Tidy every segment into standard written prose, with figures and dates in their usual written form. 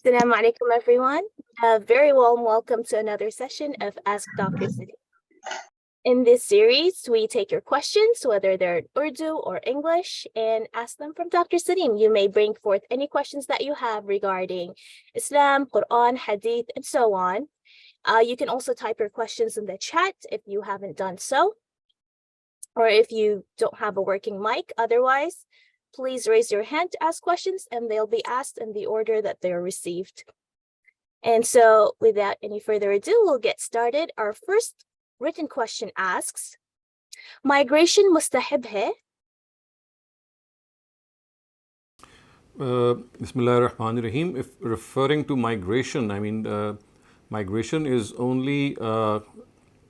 Assalamu alaikum, everyone. A very warm welcome to another session of Ask Dr. Saleem. In this series, we take your questions, whether they're in Urdu or English, and ask them from Dr. Saleem. You may bring forth any questions that you have regarding Islam, Quran, Hadith, and so on. You can also type your questions in the chat if you haven't done so, or if you don't have a working mic. Otherwise, please raise your hand to ask questions, and they'll be asked in the order that they're received. And so without any further ado, we'll get started. Our first written question asks, migration mustahib hai? Bismillah ar-Rahman ar-Rahim. If referring to migration, migration is only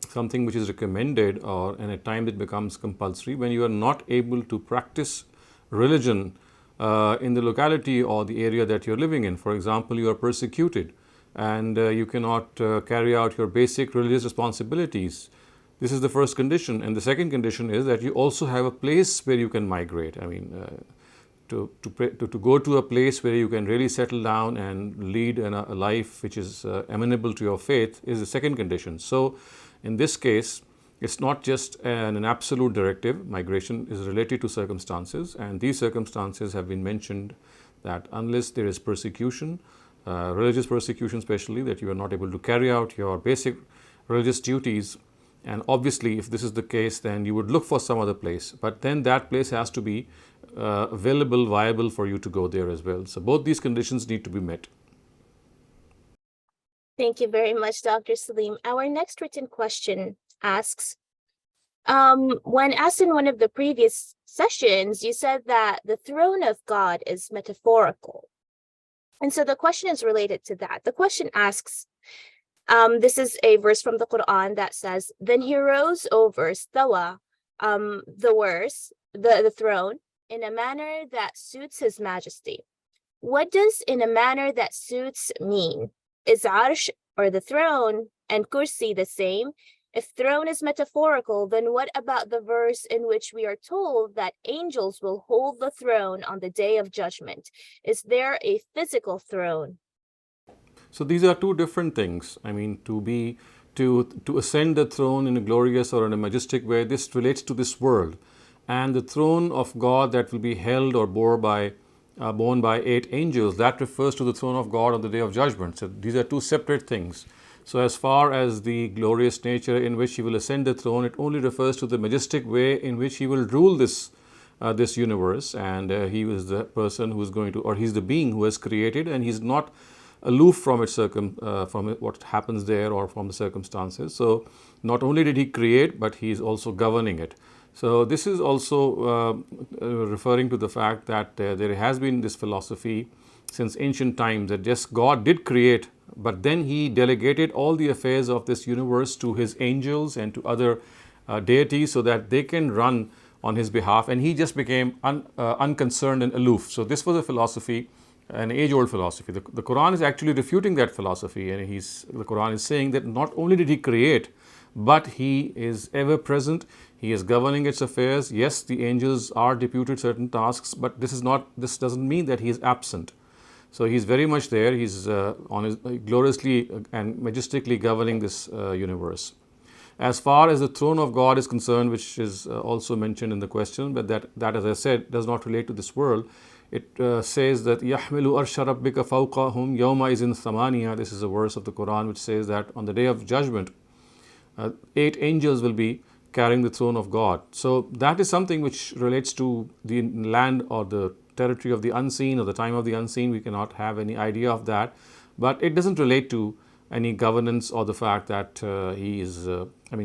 something which is recommended, or and at times it becomes compulsory when you are not able to practice religion in the locality or the area that you're living in. For example, you are persecuted and you cannot carry out your basic religious responsibilities. This is the first condition. And the second condition is that you also have a place where you can migrate. To go to a place where you can really settle down and lead a life which is amenable to your faith is the second condition. So in this case, it's not just an absolute directive. Migration is related to circumstances, and these circumstances have been mentioned that unless there is persecution, religious persecution especially, that you are not able to carry out your basic religious duties, and obviously if this is the case, then you would look for some other place, but then that place has to be available, viable for you to go there as well. So both these conditions need to be met. Thank you very much, Dr. Saleem. Our next written question asks, when asked in one of the previous sessions, you said that the throne of God is metaphorical. And so the question is related to that. The question asks, this is a verse from the Quran that says, then he rose over Stawa, the throne, in a manner that suits his majesty. What does in a manner that suits mean? Is Arsh, or the throne, and Kursi the same? If throne is metaphorical, then what about the verse in which we are told that angels will hold the throne on the day of judgment? Is there a physical throne? So these are two different things. To ascend the throne in a glorious or in a majestic way, this relates to this world. And the throne of God that will be held or borne by 8 angels, that refers to the throne of God on the day of judgment. So these are two separate things. So as far as the glorious nature in which he will ascend the throne, it only refers to the majestic way in which he will rule this universe, and he is the person who is going to, or he's the being who has created, and he's not aloof from from what happens there or from the circumstances. So not only did he create, but he is also governing it. So this is also referring to the fact that there has been this philosophy since ancient times that just God did create, but then he delegated all the affairs of this universe to his angels and to other deities so that they can run on his behalf, and he just became unconcerned and aloof. So this was a philosophy, an age-old philosophy. The Quran is actually refuting that philosophy, and the Quran is saying that not only did he create, but he is ever present. He is governing its affairs. Yes, the angels are deputed certain tasks, but this doesn't mean that he is absent. So he's very much there. He's gloriously and majestically governing this universe. As far as the throne of God is concerned, which is also mentioned in the question, but that, as I said, does not relate to this world. It says that يَحْمِلُ أَرْشَ رَبِّكَ فَوْقَهُمْ يَوْمَ إِذٍ ثَمَانِيَةٍ. This is a verse of the Quran which says that on the day of judgment, 8 angels will be carrying the throne of God. So that is something which relates to the land or the territory of the unseen or the time of the unseen. We cannot have any idea of that, but it doesn't relate to any governance or the fact that he is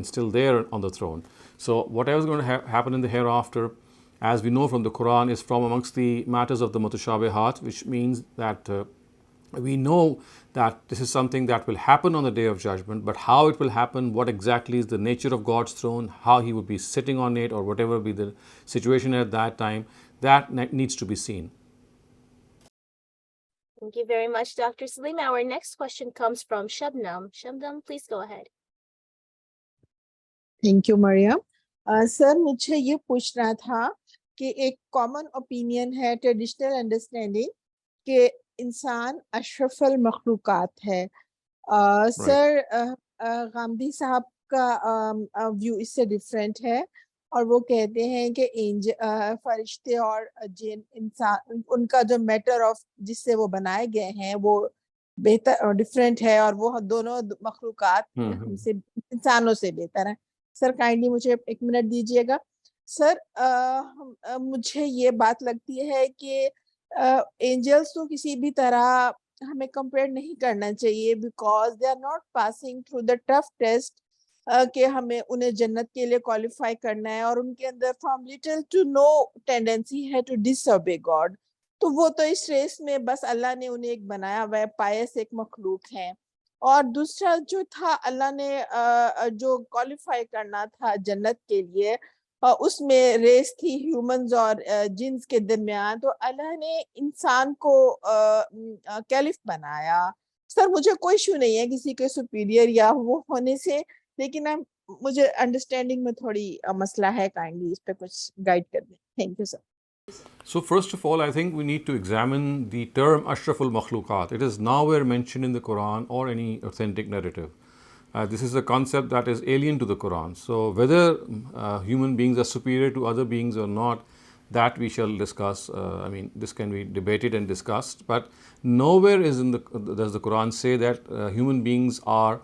still there on the throne. So whatever is going to happen in the hereafter, as we know from the Quran, is from amongst the matters of the mutashabihat, which means that we know that this is something that will happen on the day of judgment, but how it will happen, what exactly is the nature of God's throne, how he would be sitting on it, or whatever be the situation at that time, that needs to be seen. Thank you very much, Dr. Saleem. Our next question comes from Shabnam. Shabnam, please go ahead. Thank you, Maria. Sir मुझे ये पूछना था कि एक common opinion है, traditional understanding, कि इंसान अशरफुल मखलूकात है। Right. सर गामदी साहब का व्यू इससे डिफरेंट है और वो कहते हैं कि फरिश्ते और जिन इंसान उनका जो मैटर ऑफ जिससे वो बनाए गए हैं वो बेहतर डिफरेंट है और वो दोनों मखलूकात हमसे इंसानों से बेहतर है। सर काइंडली मुझे 1 मिनट दीजिएगा। सर मुझे ये बात लगती है कि एंजल्स तो किसी भी तरह हमें कंपेयर नहीं करना चाहिए because they are not passing through the tough test कि हमें उन्हें जन्नत के लिए क्वालिफाई करना है और उनके अंदर from little to no tendency है टू डिसओबे गॉड। तो वो तो इस रेस में बस अल्लाह ने उन्हें एक बनाया हुआ है, पायस एक मखलूक है। और दूसरा जो था अल्लाह ने जो क्वालिफाई करना था जन्नत के लिए उसमें रेस थी ह्यूमंस और जिन्स के दरमियान, तो अल्लाह ने इंसान को कैलिफ बनाया। सर मुझे कोई इशू नहीं है किसी के सुपीरियर या वो होने से, लेकिन मुझे अंडरस्टैंडिंग में थोड़ी मसला है। काइंडली इस पे कुछ गाइड कर दें। Thank you sir. So first of all, I think we need to examine the term Ashraful Makhlukat. It is nowhere mentioned in the Quran or any authentic narrative. This is a concept that is alien to the Quran. So whether human beings are superior to other beings or not, that we shall discuss. I mean, this can be debated and discussed. But nowhere does the Quran say that human beings are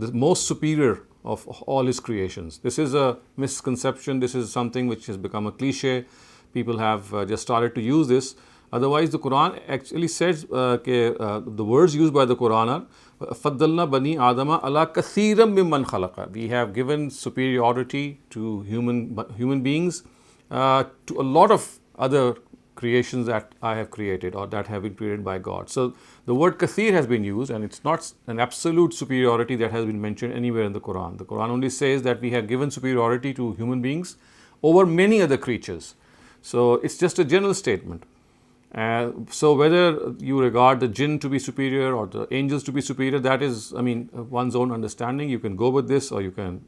the most superior of all his creations. This is a misconception. This is something which has become a cliche. People have just started to use this. Otherwise, the Quran actually says the words used by the Quran are فَضَّلْنَا بَنِي آدَمَ عَلَى كَثِيرًا مِمَّنْ خَلَقَ. We have given superiority to human beings to a lot of other creations that I have created or that have been created by God. So the word kathir has been used, and it's not an absolute superiority that has been mentioned anywhere in the Quran. The Quran only says that we have given superiority to human beings over many other creatures. So it's just a general statement. So whether you regard the jinn to be superior or the angels to be superior, that is, I mean, one's own understanding. You can go with this or you can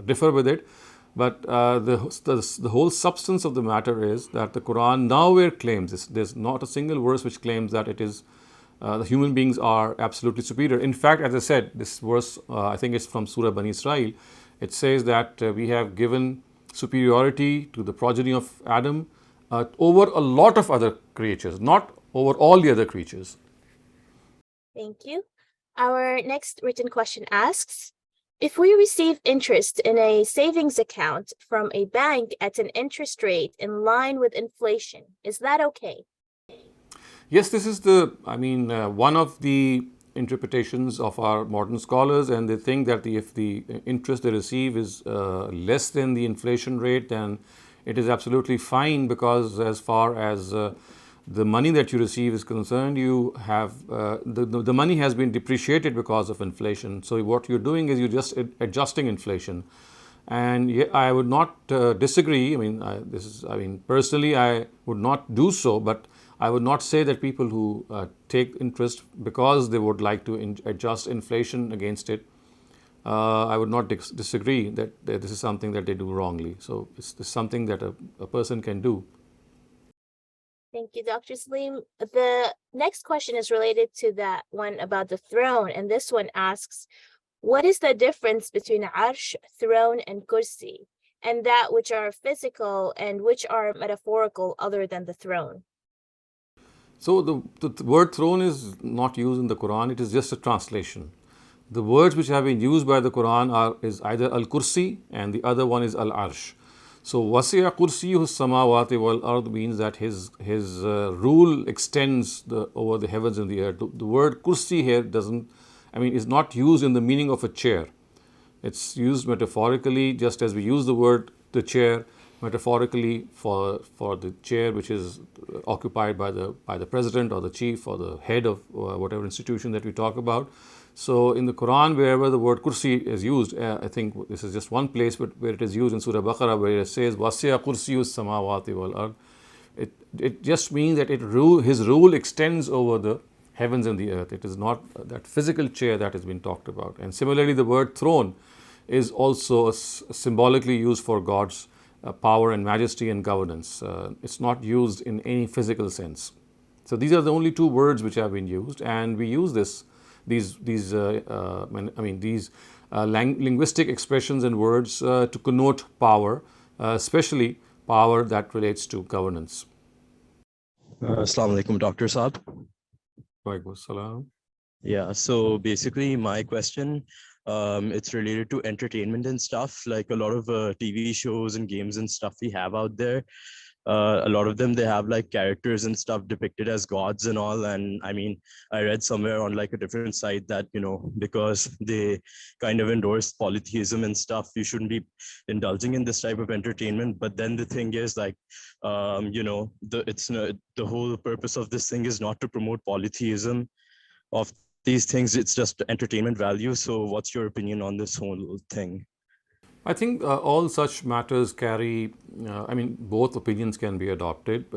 differ with it. But the whole substance of the matter is that the Quran nowhere claims this. There's not a single verse which claims that it is the human beings are absolutely superior. In fact, as I said, this verse, I think it's from Surah Bani Israel. It says that we have given superiority to the progeny of Adam over a lot of other creatures, not over all the other creatures. Thank you. Our next written question asks, if we receive interest in a savings account from a bank at an interest rate in line with inflation, is that okay? Yes, this is one of the interpretations of our modern scholars, and they think that if the interest they receive is less than the inflation rate, then it is absolutely fine, because as far as the money that you receive is concerned, you have the money has been depreciated because of inflation. So what you're doing is you're just adjusting inflation. And I would not disagree. Personally, I would not do so, but I would not say that people who take interest because they would like to adjust inflation against it, I would not disagree that this is something that they do wrongly. So it's something that a person can do. Thank you, Dr. Saleem. The next question is related to that one about the throne, and this one asks, what is the difference between arsh, throne, and kursi, and that which are physical and which are metaphorical other than the throne? So the word throne is not used in the Quran. It is just a translation. The words which have been used by the Quran is either al-kursi and the other one is al-arsh. So wasi'a kursiyuhu samawati wal ard means that his rule extends over the heavens and the earth. The word kursi here is not used in the meaning of a chair. It's used metaphorically, just as we use the word the chair metaphorically for the chair which is occupied by the president or the chief or the head of whatever institution that we talk about. So in the Quran, wherever the word kursi is used, I think this is just one place where it is used in Surah Baqarah, where it says wasi'a kursiyus samawati wal ard. It just means that his rule extends over the heavens and the earth. It is not that physical chair that has been talked about. And similarly, the word throne is also symbolically used for God's power and majesty and governance. It's not used in any physical sense. So these are the only two words which have been used, and we use these linguistic expressions and words to connote power, especially power that relates to governance. Assalamu alaikum, Dr. Saab. Walaikum assalam. Yeah, so basically my question, it's related to entertainment and stuff, like a lot of TV shows and games and stuff we have out there. A lot of them, they have like characters and stuff depicted as gods and all. And I mean, I read somewhere on like a different site that, you know, because they kind of endorse polytheism and stuff, you shouldn't be indulging in this type of entertainment. But then the thing is like, you know, the whole purpose of this thing is not to promote polytheism of these things. It's just entertainment value. So what's your opinion on this whole thing? I think all such matters carry, both opinions can be adopted.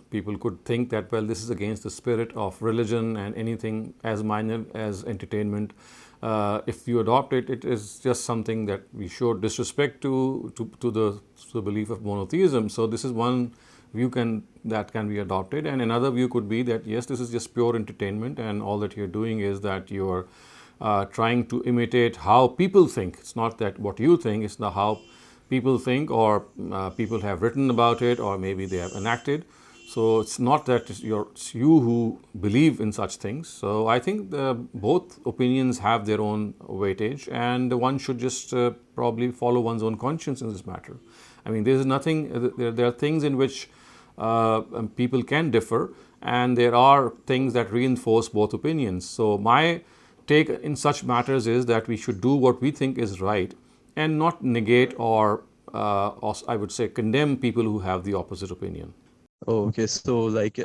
People could think that, well, this is against the spirit of religion, and anything as minor as entertainment, if you adopt it, it is just something that we show disrespect to the belief of monotheism. So this is one view that can be adopted, and another view could be that, yes, this is just pure entertainment, and all that you're doing is that you're trying to imitate how people think. It's not that what you think, it's not how people think, or people have written about it, or maybe they have enacted. So it's not that it's you who believe in such things. So I think both opinions have their own weightage, and one should just probably follow one's own conscience in this matter. I mean, there is nothing, there are things in which people can differ, and there are things that reinforce both opinions. So my take in such matters is that we should do what we think is right, and not negate or I would say condemn people who have the opposite opinion. Oh, okay. So like,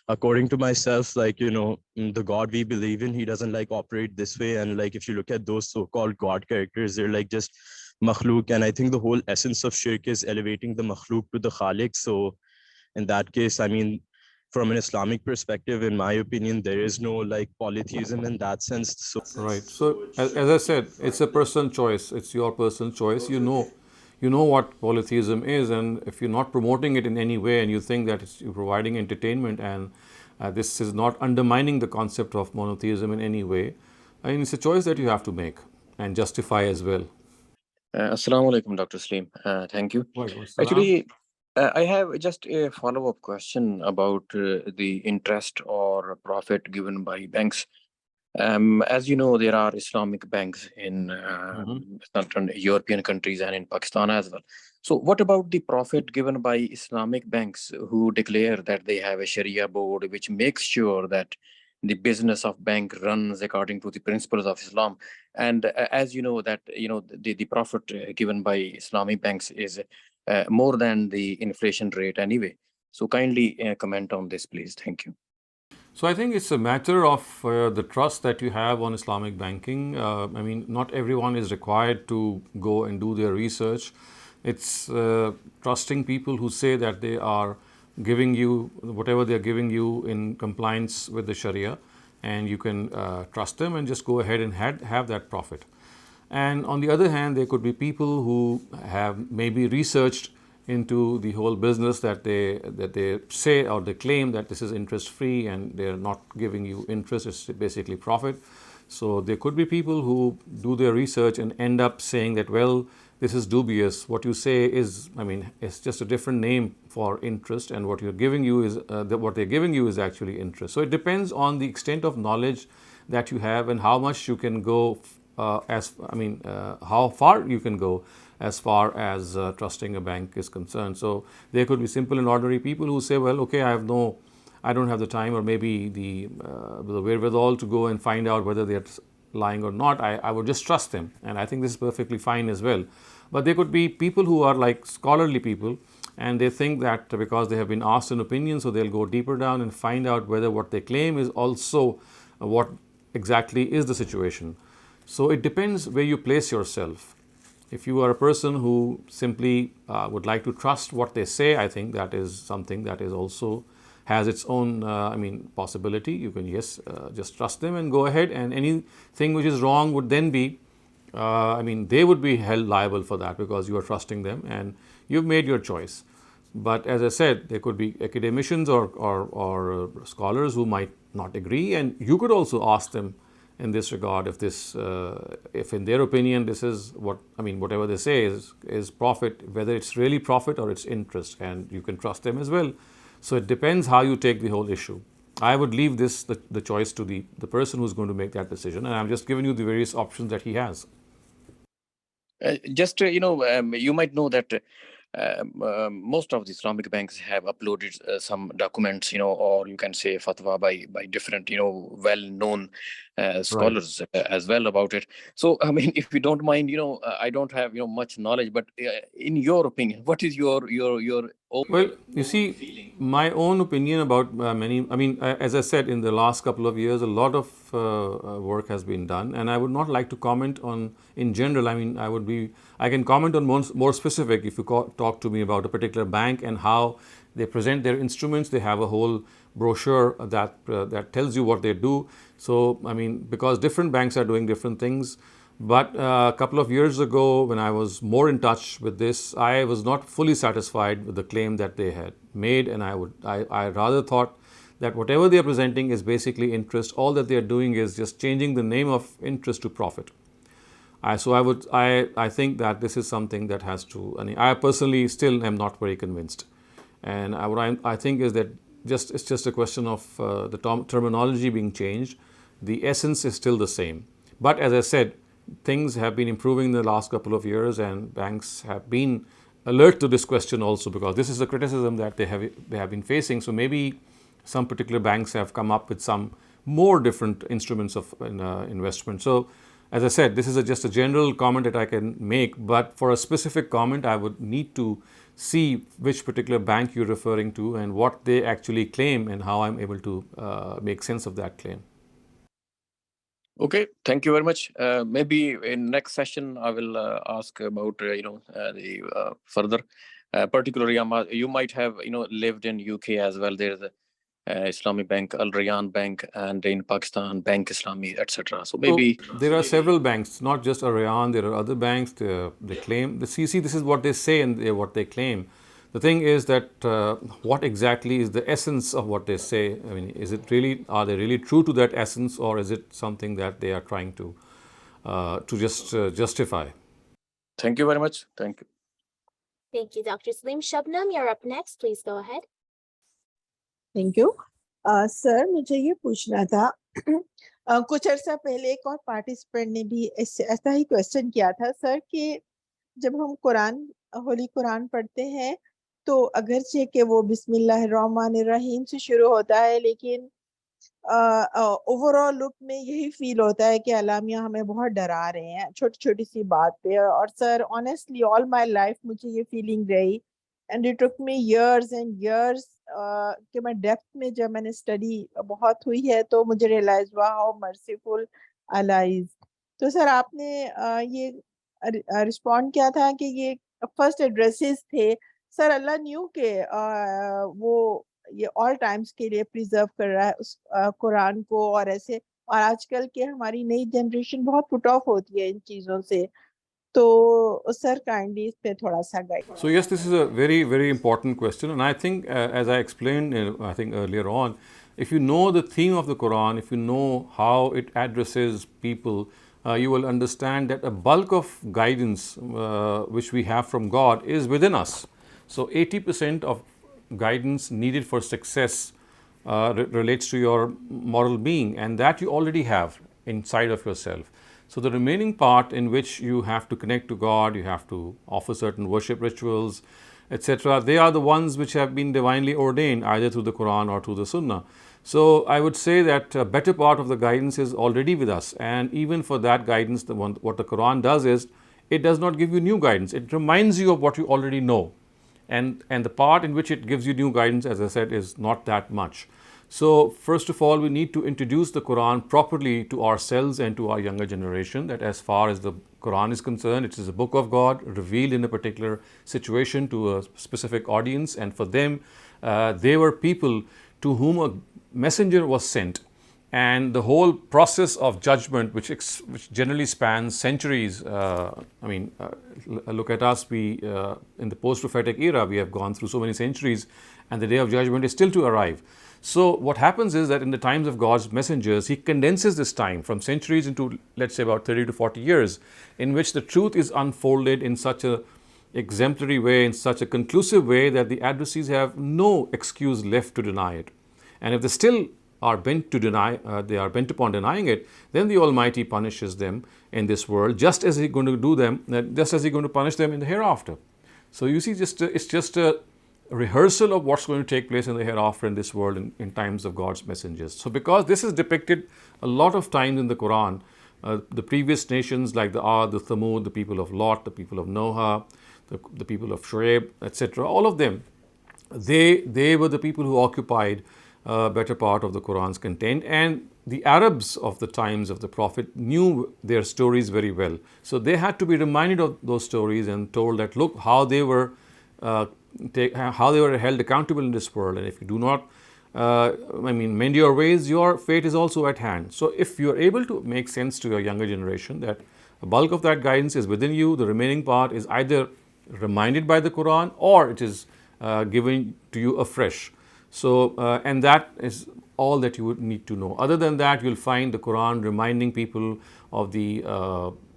according to myself, like, you know, the God we believe in, he doesn't like operate this way. And like, if you look at those so-called God characters, they're like just makhluk. And I think the whole essence of shirk is elevating the makhluk to the khalik. So in that case, I mean, from an Islamic perspective, in my opinion, there is no like polytheism in that sense. So Right. So as I said, it's a personal choice. It's your personal choice. You know what polytheism is, and if you're not promoting it in any way, and you think that you're providing entertainment, and this is not undermining the concept of monotheism in any way, I mean, it's a choice that you have to make and justify as well. Assalamu alaikum, Dr. Saleem. Thank you. Actually, I have just a follow-up question about the interest or profit given by banks. As you know, there are Islamic banks in certain European countries and in Pakistan as well. So what about the profit given by Islamic banks who declare that they have a Sharia board which makes sure that the business of bank runs according to the principles of Islam? And as you know that, you know, the profit given by Islamic banks is more than the inflation rate anyway. So kindly comment on this, please. Thank you. So I think it's a matter of the trust that you have on Islamic banking. I mean, not everyone is required to go and do their research. It's trusting people who say that they are giving you whatever they're giving you in compliance with the Sharia, and you can trust them and just go ahead and have that profit. And on the other hand, there could be people who have maybe researched into the whole business that they say, or they claim that this is interest free, and they're not giving you interest, it's basically profit. So there could be people who do their research and end up saying that, well, this is dubious. What you say is, I mean, it's just a different name for interest, and what you're giving you is what they're giving you is actually interest. So it depends on the extent of knowledge that you have, and how much you can go how far you can go as far as trusting a bank is concerned. So there could be simple and ordinary people who say, well, okay, I don't have the time, or maybe the wherewithal to go and find out whether they're lying or not. I would just trust them, and I think this is perfectly fine as well. But there could be people who are like scholarly people, and they think that because they have been asked an opinion, so they'll go deeper down and find out whether what they claim is also what exactly is the situation. So it depends where you place yourself. If you are a person who simply would like to trust what they say, I think that is something that is also has its own possibility. You can just trust them and go ahead, and anything which is wrong would then be they would be held liable for that, because you are trusting them and you've made your choice. But as I said, there could be academicians or scholars who might not agree, and you could also ask them in this regard if in their opinion this is whatever they say is profit, whether it's really profit or it's interest, and you can trust them as well. So it depends how you take the whole issue. I would leave the choice to the person who's going to make that decision, and I'm just giving you the various options that he has. You might know that most of the Islamic banks have uploaded some documents, or you can say fatwa by different, well-known scholars as well about it. So, I mean, if you don't mind, I don't have, much knowledge, but in your opinion, what is your own? Well, you see, my own opinion about as I said, in the last couple of years, a lot of work has been done, and I would not like to comment on in general. I mean, I can comment on more specific if you talk to me about a particular bank and how they present their instruments. They have a whole brochure that tells you what they do. So, I mean, because different banks are doing different things. But a couple of years ago, when I was more in touch with this, I was not fully satisfied with the claim that they had made, and I rather thought that whatever they are presenting is basically interest. All that they are doing is just changing the name of interest to profit. I think that this is something that has to. I personally still am not very convinced, and what I think is that it's just a question of the terminology being changed. The essence is still the same, but as I said, things have been improving in the last couple of years, and banks have been alert to this question also, because this is the criticism that they have been facing. So maybe some particular banks have come up with some more different instruments of investment. So as I said, this is just a general comment that I can make, but for a specific comment, I would need to see which particular bank you're referring to and what they actually claim and how I'm able to make sense of that claim. Okay, thank you very much. Maybe in next session, I will ask about the further. Particularly, you might have lived in UK as well. There's a Islamic Bank, Al Rayan Bank, and in Pakistan, Bank Islami, etc. So maybe there are several banks, not just Al Rayan. There are other banks. They claim. This is what they say and what they claim. The thing is that what exactly is the essence of what they say? I mean, are they really true to that essence, or is it something that they are trying to just justify? Thank you very much. Thank you. Thank you, Dr. Saleem. Shabnam, you're up next. Please go ahead. Thank you sir, मुझे ये पूछना था कुछ अर्सा पहले एक और participant ने भी ऐसा ही क्वेश्चन किया था सर कि जब हम होली कुरान पढ़ते हैं तो अगरचे कि वो बिस्मिल्लाहिर्रहमानिर्रहीम से शुरू होता है, लेकिन ओवरऑल लुक में यही फील होता है कि अल्लाह मियां हमें बहुत डरा रहे हैं छोटी छोटी सी बात पे। और sir honestly all my life मुझे ये फीलिंग रही, and it took me years and years कि मैं डेप्थ में जब मैंने स्टडी बहुत हुई है तो मुझे रियलाइज हुआ हाउ मर्सीफुल अल्लाह इज। तो सर आपने ये रिस्पॉन्ड किया था कि ये फर्स्ट एड्रेसेस थे। सर अल्लाह न्यू के वो ये ऑल टाइम्स के लिए प्रिजर्व कर रहा है उस कुरान को, और ऐसे और आजकल के हमारी नई जनरेशन बहुत पुट ऑफ होती है इन चीज़ों से, तो sir kindly इस पे थोड़ा सा guide. So yes, this is a very, very important question, and I think as I explained I think earlier on, if you know the theme of the Quran, if you know how it addresses people, you will understand that a bulk of guidance which we have from God is within us. So 80% of guidance needed for success relates to your moral being, and that you already have inside of yourself. So the remaining part in which you have to connect to God, you have to offer certain worship rituals, etc., they are the ones which have been divinely ordained either through the Quran or through the Sunnah. So I would say that a better part of the guidance is already with us, and even for that guidance, what the Quran does is it does not give you new guidance. It reminds you of what you already know, and the part in which it gives you new guidance, as I said, is not that much. So first of all, we need to introduce the Quran properly to ourselves and to our younger generation, that as far as the Quran is concerned, it is a book of God revealed in a particular situation to a specific audience, and for them, they were people to whom a messenger was sent, And the whole process of judgment, which generally spans centuries, look at us, we in the post-prophetic era, we have gone through so many centuries, and the day of judgment is still to arrive. So what happens is that in the times of God's messengers, He condenses this time from centuries into, let's say, about 30 to 40 years, in which the truth is unfolded in such a exemplary way, in such a conclusive way, that the adversaries have no excuse left to deny it. And if they still are bent to deny, they are bent upon denying it, then the Almighty punishes them in this world, just as He's going to do them, just as He's going to punish them in the hereafter. So you see, it's just a rehearsal of what's going to take place in the hereafter in this world in times of God's messengers. So because this is depicted a lot of times in the Quran, the previous nations like the Ad, the Thamud, the people of Lot, the people of Noah, the people of Shuaib, etc., all of them, they were the people who occupied better part of the Quran's content, and the Arabs of the times of the Prophet knew their stories very well. So they had to be reminded of those stories and told that, look, how they were held accountable in this world, and if you do not mend your ways, your fate is also at hand. So if you are able to make sense to your younger generation that a bulk of that guidance is within you, the remaining part is either reminded by the Quran or it is given to you afresh. So, and that is all that you would need to know. Other than that, you'll find the Quran reminding people of the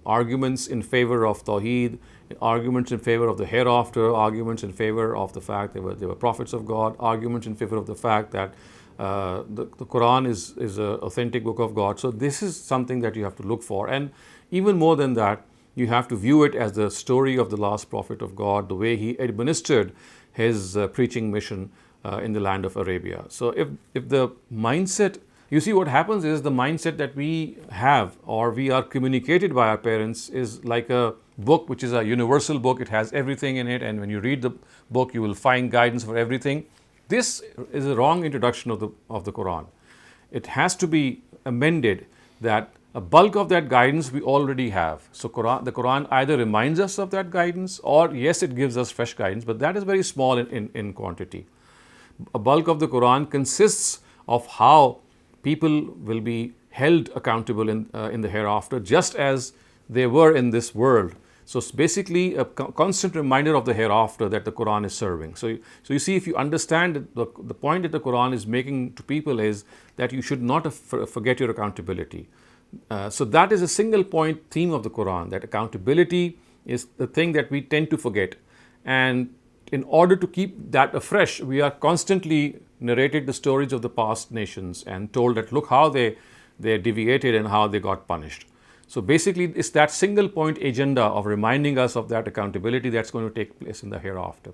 arguments in favor of Tawheed, arguments in favor of the hereafter, arguments in favor of the fact they were prophets of God, arguments in favor of the fact that the Quran is an authentic book of God. So this is something that you have to look for. And even more than that, you have to view it as the story of the last prophet of God, the way he administered his preaching mission in the land of Arabia. So if the mindset, you see what happens is the mindset that we have or we are communicated by our parents is like a book which is a universal book. It has everything in it, and when you read the book you will find guidance for everything. This is a wrong introduction of the Quran. It has to be amended that a bulk of that guidance we already have. So the Quran either reminds us of that guidance or yes, it gives us fresh guidance, but that is very small in quantity. A bulk of the Quran consists of how people will be held accountable in the hereafter, just as they were in this world. So it's basically a constant reminder of the hereafter that the Quran is serving. So you see, if you understand the point that the Quran is making to people is that you should not forget your accountability. So that is a single point theme of the Quran, that accountability is the thing that we tend to forget. And in order to keep that afresh, we are constantly narrated the stories of the past nations and told that look how they deviated and how they got punished. So basically it's that single point agenda of reminding us of that accountability that's going to take place in the hereafter.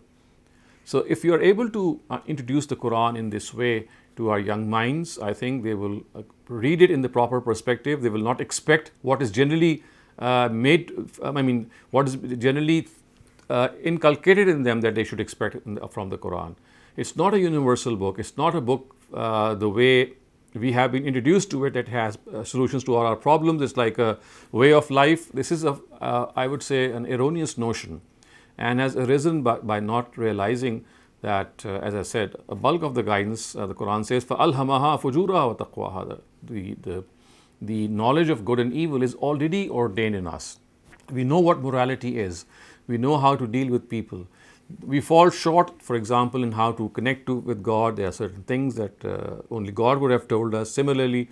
So if you are able to introduce the Quran in this way to our young minds, I think they will read it in the proper perspective. They will not expect what is generally what is generally inculcated in them that they should expect from the Quran. It's not a universal book. It's not a book the way we have been introduced to it that has solutions to all our problems. It's like a way of life. This is I would say an erroneous notion, and has arisen by not realizing that, as I said, a bulk of the guidance, the Quran says, فَأَلْهَمَهَا فُجُورَهَا وَتَقْوَاهَا. The knowledge of good and evil is already ordained in us. We know what morality is. We know how to deal with people. We fall short, for example, in how to connect with God. There are certain things that only God would have told us. Similarly,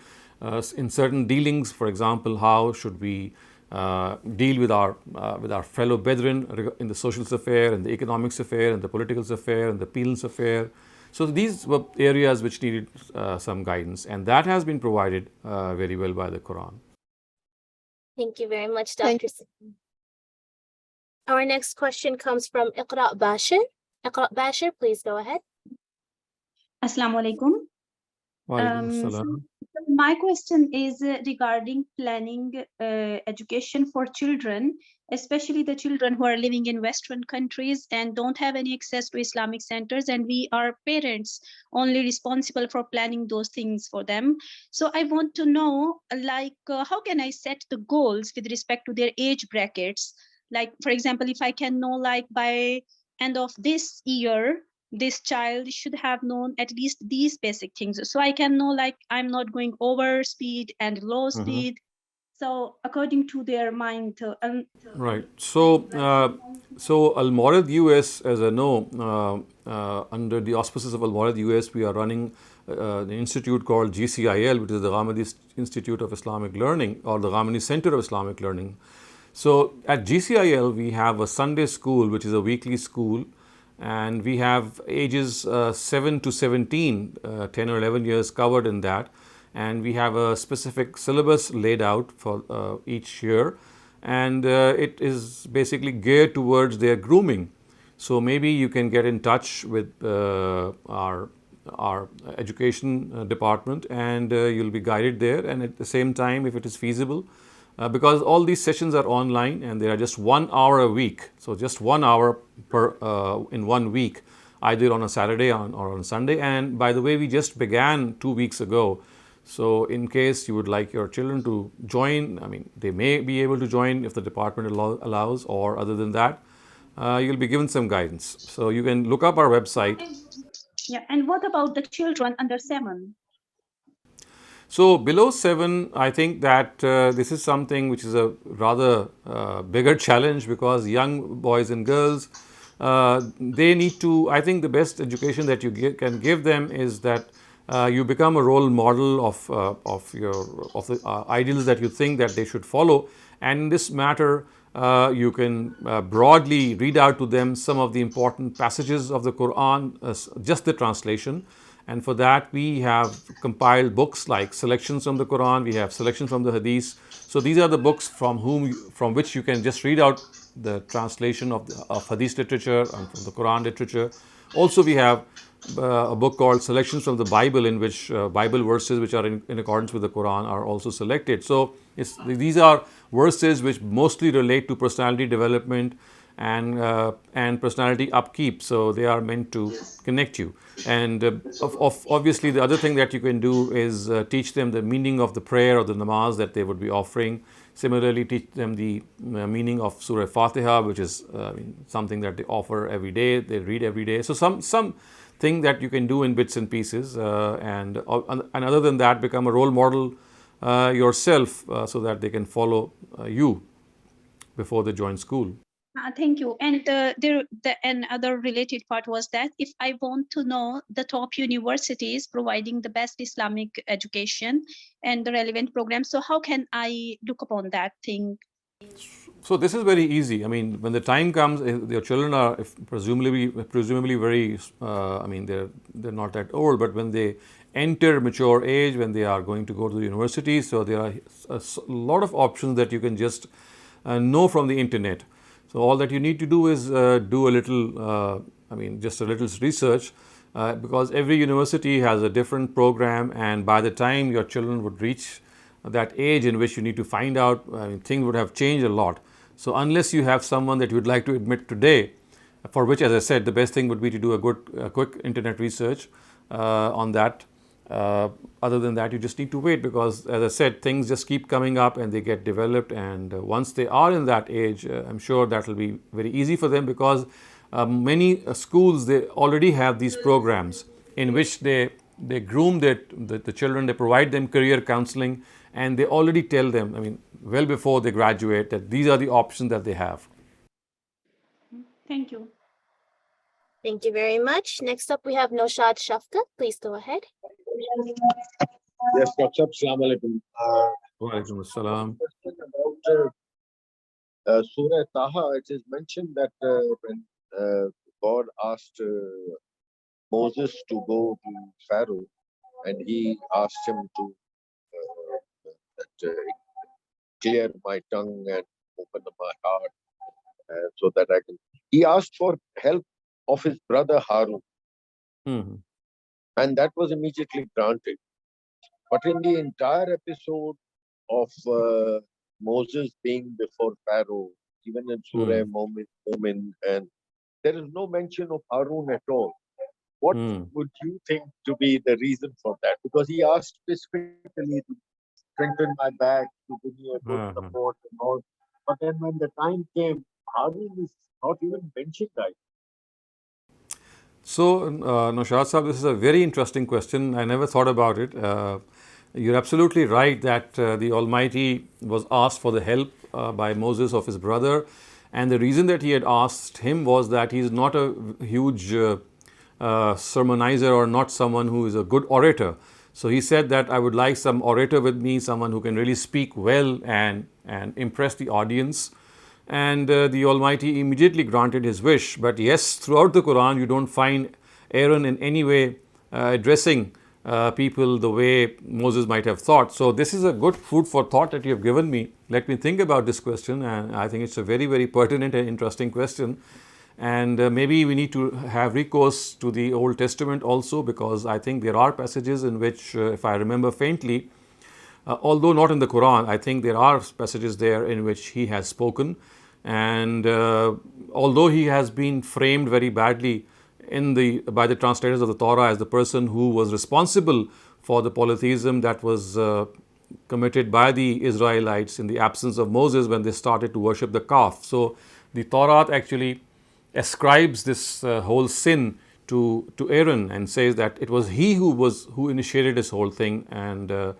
in certain dealings, for example, how should we deal with our fellow brethren in the social affair, in the economics affair, in the political affair, in the penal affair. So these were areas which needed some guidance, and that has been provided very well by the Quran. Thank you very much, Dr. Saleem. Our next question comes from Iqra Bashir. Iqra Bashir, please go ahead. Assalamu alaikum. My question is regarding planning education for children, especially the children who are living in Western countries and don't have any access to Islamic centers, and we are parents only responsible for planning those things for them. So I want to know, how can I set the goals with respect to their age brackets? Like, for example, if I can know, like, by end of this year, this child should have known at least these basic things. So I can know, like, I'm not going over speed and low speed. So according to their mind. Right. So, Al-Mawrid US, as I know, under the auspices of Al-Mawrid US, we are running an institute called GCIL, which is the Ghamidi Institute of Islamic Learning, or the Ghamidi Center of Islamic Learning. So, at GCIL, we have a Sunday school, which is a weekly school, and we have ages 7 to 17, 10 or 11 years covered in that. And we have a specific syllabus laid out for each year, and it is basically geared towards their grooming. So maybe you can get in touch with our education department, and you'll be guided there. And at the same time, if it is feasible, because all these sessions are online and they are just 1 hour a week, so just 1 hour per in 1 week, either on a Saturday or on Sunday. And by the way, we just began 2 weeks ago. So in case you would like your children to join, I mean, they may be able to join if the department allows, or other than that, you'll be given some guidance. So you can look up our website. Yeah, and what about the children under 7? So below 7, I think that this is something which is a rather bigger challenge, because young boys and girls, they need to, I think the best education that you can give them is that you become a role model of the ideals that you think that they should follow. And in this matter, you can broadly read out to them some of the important passages of the Quran, just the translation. And for that, we have compiled books like selections from the Quran, we have selections from the Hadith. So these are the books from which you can just read out the translation of Hadith literature and from the Quran literature. Also, we have a book called Selections from the Bible, in which Bible verses which are in accordance with the Quran are also selected. So these are verses which mostly relate to personality development and personality upkeep. So they are meant to connect you. And obviously, the other thing that you can do is teach them the meaning of the prayer or the namaz that they would be offering. Similarly, teach them the meaning of Surah Fatiha, which is something that they offer every day, they read every day. So some thing that you can do in bits and pieces, and other than that, become a role model yourself, so that they can follow you before they join school. Thank you. And another related part was that if I want to know the top universities providing the best Islamic education and the relevant programs, so how can I look upon that thing? So this is very easy. I mean, when the time comes, your children are presumably very, they're not that old, but when they enter mature age, when they are going to go to the university, so there are a lot of options that you can just know from the internet. So all that you need to do is do a little, just a little research, because every university has a different program, and by the time your children would reach that age in which you need to find out, things would have changed a lot. So unless you have someone that you would like to admit today, for which, as I said, the best thing would be to do a quick internet research on that. Other than that, you just need to wait, because, as I said, things just keep coming up and they get developed. And once they are in that age, I'm sure that will be very easy for them, because many schools, they already have these programs in which they groom the children, they provide them career counseling, and they already tell them, well before they graduate, that these are the options that they have. Thank you. Thank you very much. Next up, we have Noshad Shafkat. Please go ahead. Yes, Dr. Assalamu alaikum. Wa alaikum assalam. About Surah Taha, it is mentioned that when God asked Moses to go to Pharaoh, and he asked him to clear my tongue and open my heart so that I can. He asked for help of his brother Harun, and that was immediately granted. But in the entire episode of Moses being before Pharaoh, even in Surah Mu'min, and there is no mention of Harun at all. What would you think to be the reason for that? Because he asked specifically to strengthen my back, to give me a good support and all. But then when the time came, Harun is not even mentioned, right? So, Naushad Sahab, this is a very interesting question. I never thought about it. You're absolutely right that the Almighty was asked for the help by Moses of his brother. And the reason that he had asked him was that he is not a huge sermonizer or not someone who is a good orator. So he said that I would like some orator with me, someone who can really speak well and impress the audience. And the Almighty immediately granted his wish. But yes, throughout the Quran, you don't find Aaron in any way addressing people the way Moses might have thought. So this is a good food for thought that you have given me. Let me think about this question, and I think it's a very, very pertinent and interesting question. And maybe we need to have recourse to the Old Testament also, because I think there are passages in which, if I remember faintly, although not in the Quran, I think there are passages there in which he has spoken. And although he has been framed very badly by the translators of the Torah as the person who was responsible for the polytheism that was committed by the Israelites in the absence of Moses when they started to worship the calf. So the Torah actually ascribes this whole sin to Aaron and says that it was he who initiated this whole thing, and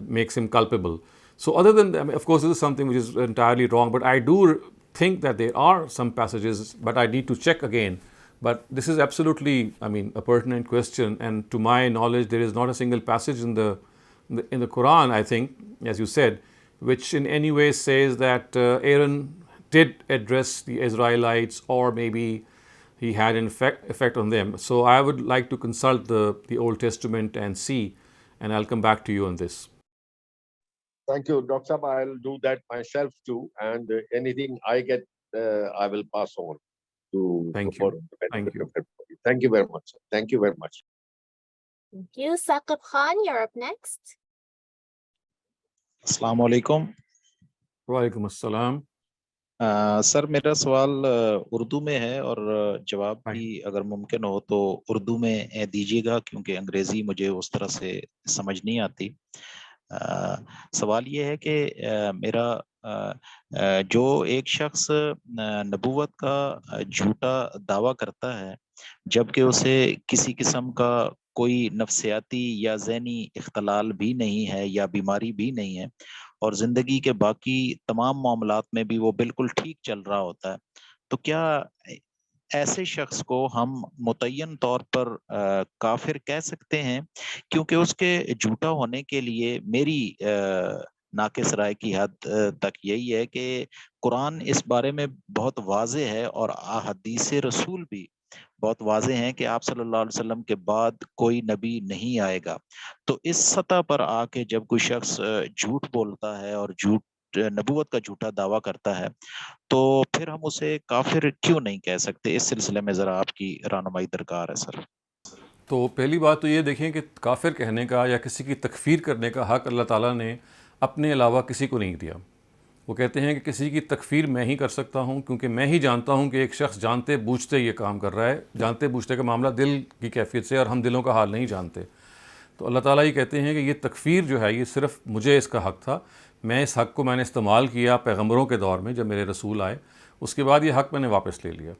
makes him culpable. So other than that, of course, this is something which is entirely wrong, but I do think that there are some passages, but I need to check again. But this is absolutely, a pertinent question, and to my knowledge, there is not a single passage in the Quran, I think, as you said, which in any way says that Aaron did address the Israelites, or maybe he had an effect on them. So I would like to consult the Old Testament and see, and I'll come back to you on this. Thank you, Dr. Sahab. I'll do that myself too, and anything I get, I will pass on to Thank for you. the benefit Thank you. of everybody. Thank you very much, sir. Thank you very much. Thank you. Saqib Khan, you're up next. अस्सलाम वालेकुम। वालेकुम अस्सलाम। Sir मेरा सवाल उर्दू में है और जवाब भी अगर मुमकिन हो तो उर्दू में दीजिएगा, क्योंकि अंग्रेज़ी मुझे उस तरह से समझ नहीं आती। सवाल ये है कि मेरा जो एक शख्स नबूवत का झूठा दावा करता है जबकि उसे किसी किस्म का कोई नफ्सियाती या ज़हनी इख्तलाल भी नहीं है या बीमारी भी नहीं है, और ज़िंदगी के बाकी तमाम मामलात में भी वो बिल्कुल ठीक चल रहा होता है, तो क्या ऐसे शख्स को हम मुतय्यन तौर पर काफिर कह सकते हैं? क्योंकि उसके झूठा होने के लिए मेरी नाकिस राय की हद तक यही है कि कुरान इस बारे में बहुत वाज़े है और हदीस रसूल भी बहुत वाज़े हैं कि आप सल्लल्लाहु अलैहि वसल्लम के बाद कोई नबी नहीं आएगा। तो इस सतह पर आके जब कोई शख्स झूठ बोलता है और नबूवत का झूठा दावा करता है, तो फिर हम उसे काफिर क्यों नहीं कह सकते? इस सिलसिले में ज़रा आपकी रहनुमाई दरकार है सर। तो पहली बात तो ये देखें कि काफिर कहने का या किसी की तकफीर करने का हक़ अल्लाह ताला ने अपने अलावा किसी को नहीं दिया। वो कहते हैं कि किसी की तकफीर मैं ही कर सकता हूँ, क्योंकि मैं ही जानता हूँ कि एक शख्स जानते बूझते ये काम कर रहा है। जानते बूझते का मामला दिल की कैफियत से, और हम दिलों का हाल नहीं जानते। तो अल्लाह ताला ये कहते हैं कि ये तकफीर जो है ये सिर्फ़ मुझे इसका हक़ था। मैं इस हक़ को मैंने इस्तेमाल किया पैगम्बरों के दौर में जब मेरे रसूल आए, उसके बाद ये हक़ मैंने वापस ले लिया।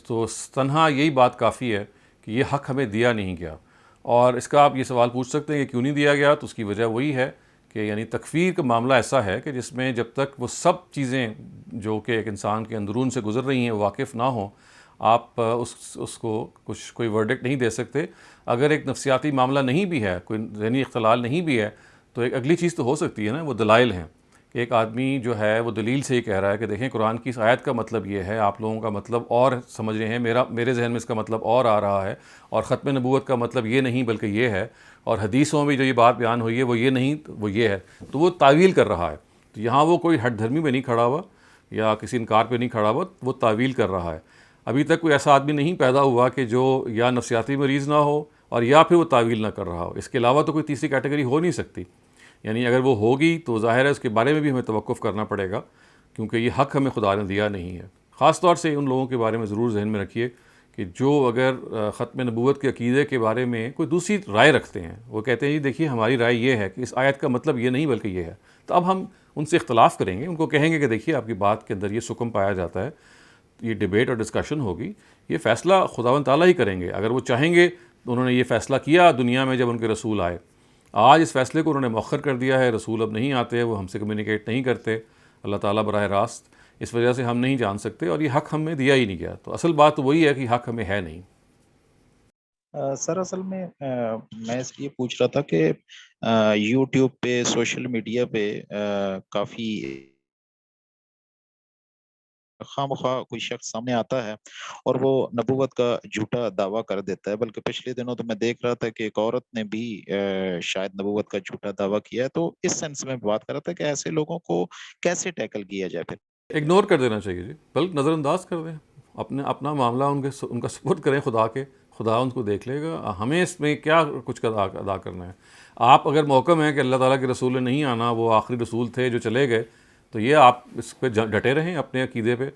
तो तन्हा यही बात काफ़ी है कि ये हक़ हमें दिया नहीं गया। और इसका आप ये सवाल पूछ सकते हैं कि क्यों नहीं दिया गया, तो उसकी वजह वही है कि यानी तकफीर का मामला ऐसा है कि जिसमें जब तक वो सब चीज़ें जो कि एक इंसान के अंदरून से गुज़र रही हैं वाकिफ़ ना हो, आप उसको कोई वर्डिक्ट नहीं दे सकते। अगर एक नफ्सियाती मामला नहीं भी है, कोई ज़हनी इख्तलाल नहीं भी है, तो एक अगली चीज़ तो हो सकती है ना, वो दलाइल हैं कि एक आदमी जो है वो दलील से ही कह रहा है कि देखें कुरान की इस आयत का मतलब ये है, आप लोगों का मतलब और समझ रहे हैं, मेरे जहन में इसका मतलब और आ रहा है, और ख़त्म नबूवत का मतलब ये नहीं बल्कि ये है, और हदीसों में जो ये बात बयान हुई है वो ये नहीं वो ये है, तो वो तावील कर रहा है। तो यहाँ वो कोई हट धर्मी में नहीं खड़ा हुआ या किसी इनकार पे नहीं खड़ा हुआ, वो तावील कर रहा है। अभी तक कोई ऐसा आदमी नहीं पैदा हुआ कि जो या नफ्सियाती मरीज़ ना हो और या फिर वो तावील ना कर रहा हो। इसके अलावा तो कोई तीसरी कैटेगरी हो नहीं सकती। यानी अगर वो होगी तो ज़ाहिर है उसके बारे में भी हमें तवक्कुफ़ करना पड़ेगा, क्योंकि ये हक़ हमें खुदा ने दिया नहीं है। ख़ास तौर से उन लोगों के बारे में ज़रूर जहन में रखिए कि जो अगर ख़त्म नबूवत के अक़ीदे के बारे में कोई दूसरी राय रखते हैं, वो कहते हैं जी देखिए हमारी राय ये है कि इस आयत का मतलब ये नहीं बल्कि ये है, तो अब हम उनसे इख्तलाफ़ करेंगे, उनको कहेंगे कि देखिए आपकी बात के अंदर ये सुकम पाया जाता है। ये डिबेट और डिस्कशन होगी یہ فیصلہ خداوند تعالیٰ ہی کریں گے. اگر وہ چاہیں گے تو انہوں نے یہ فیصلہ کیا دنیا میں جب ان کے رسول آئے. آج اس فیصلے کو انہوں نے مؤخر کر دیا ہے, رسول اب نہیں آتے, وہ ہم سے کمیونیکیٹ نہیں کرتے اللہ تعالیٰ براہ راست, اس وجہ سے ہم نہیں جان سکتے اور یہ حق ہمیں دیا ہی نہیں گیا. تو اصل بات تو وہی ہے کہ حق ہمیں ہے نہیں. سر اصل میں میں اس لیے پوچھ رہا تھا کہ یوٹیوب پہ سوشل میڈیا پہ کافی خواہ مخواہ کوئی شخص سامنے آتا ہے اور وہ نبوت کا جھوٹا دعویٰ کر دیتا ہے. بلکہ پچھلے دنوں تو میں دیکھ رہا تھا کہ ایک عورت نے بھی شاید نبوت کا جھوٹا دعویٰ کیا ہے. تو اس سینس میں بات کر رہا تھا کہ ایسے لوگوں کو کیسے ٹیکل کیا جائے پھر. اگنور کر دینا چاہیے جی, بلکہ نظر انداز کر دیں, اپنا معاملہ ان کا سپورٹ کریں خدا کے, خدا ان کو دیکھ لے گا. ہمیں اس میں کیا کچھ ادا کرنا ہے. آپ اگر محکم ہے کہ اللہ تعالیٰ کے رسول نے نہیں آنا, وہ آخری رسول تھے جو چلے گئے, تو یہ آپ اس پہ ڈٹے رہیں اپنے عقیدے پہ.